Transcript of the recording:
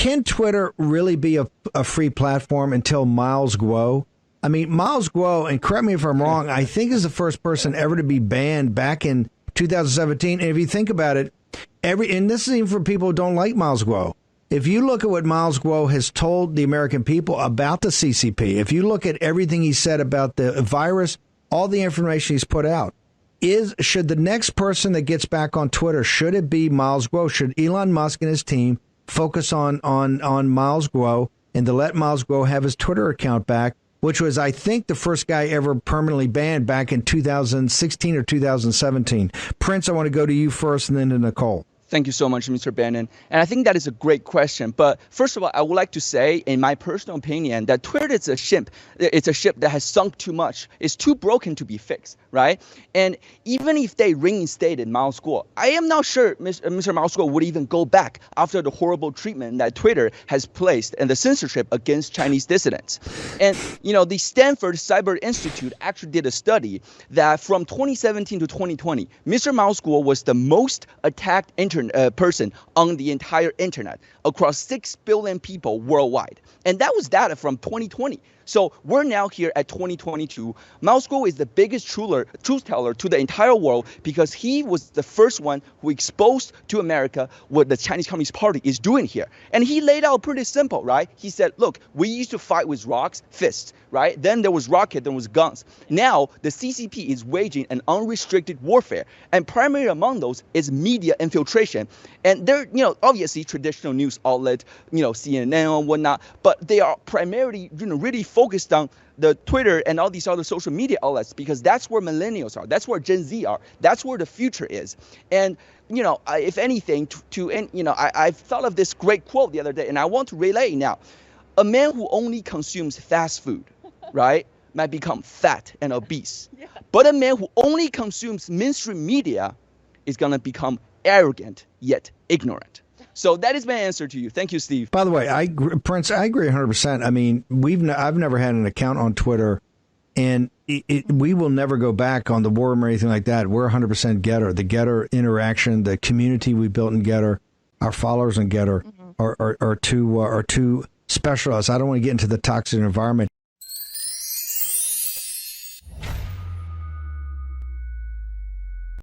can Twitter really be a free platform until Miles Guo? I mean, Miles Guo, and correct me if I'm wrong, I think is the first person ever to be banned back in 2017. And if you think about it, and this is even for people who don't like Miles Guo. If you look at what Miles Guo has told the American people about the CCP, if you look at everything he said about the virus, all the information he's put out, should the next person that gets back on Twitter, should it be Miles Guo? Should Elon Musk and his team focus on Miles Guo and to let Miles Guo have his Twitter account back, which was, I think, the first guy ever permanently banned back in 2016 or 2017. Prince, I want to go to you first and then to Nicole. Thank you so much, Mr. Bannon. And I think that is a great question. But first of all, I would like to say, in my personal opinion, that Twitter is a ship. It's a ship that has sunk too much. It's too broken to be fixed, right? And even if they reinstated Miles Guo, I am not sure Mr. Miles Guo would even go back after the horrible treatment that Twitter has placed and the censorship against Chinese dissidents. And, the Stanford Cyber Institute actually did a study that from 2017 to 2020, Mr. Miles Guo was the most attacked person on the entire internet across 6 billion people worldwide. And that was data from 2020. So we're now here at 2022. Miles Guo is the biggest truth teller to the entire world because he was the first one who exposed to America what the Chinese Communist Party is doing here. And he laid out pretty simple, right? He said, look, we used to fight with rocks, fists, right? Then there was rocket, then was guns. Now the CCP is waging an unrestricted warfare. And primary among those is media infiltration. And they're, obviously traditional news outlet, CNN and whatnot, but they are primarily, really focused on the Twitter and all these other social media outlets because that's where millennials are. That's where Gen Z are. That's where the future is. And, if anything, I thought of this great quote the other day, and I want to relay now. A man who only consumes fast food, right, might become fat and obese. Yeah. But a man who only consumes mainstream media is going to become arrogant yet ignorant. So that is my answer to you. Thank you, Steve. By the way, Prince, I agree 100%. I mean, I've never had an account on Twitter, and we will never go back on the war or anything like that. We're 100% Getter. The Getter interaction, the community we built in Getter, our followers in Getter are too special. I don't want to get into the toxic environment.